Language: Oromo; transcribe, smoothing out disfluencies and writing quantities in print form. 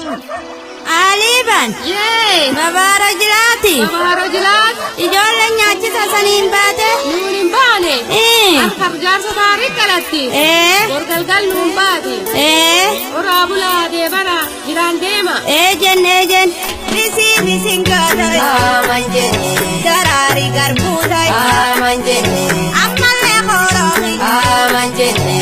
Aliban. Yee. Babara jilati. Babara jilaat. Ijoolleen nyaachisa saniin baate. Nuun hin baane. Akka jaarsa taarii qalatti. Gorgalgal nuun baate. Horaa bulaa deebara jiraan deema. Jen. Risiin gaatay. Amanjene. Daraari garbuutay. Amanjene. Ammallee hooroomi. Amanjene.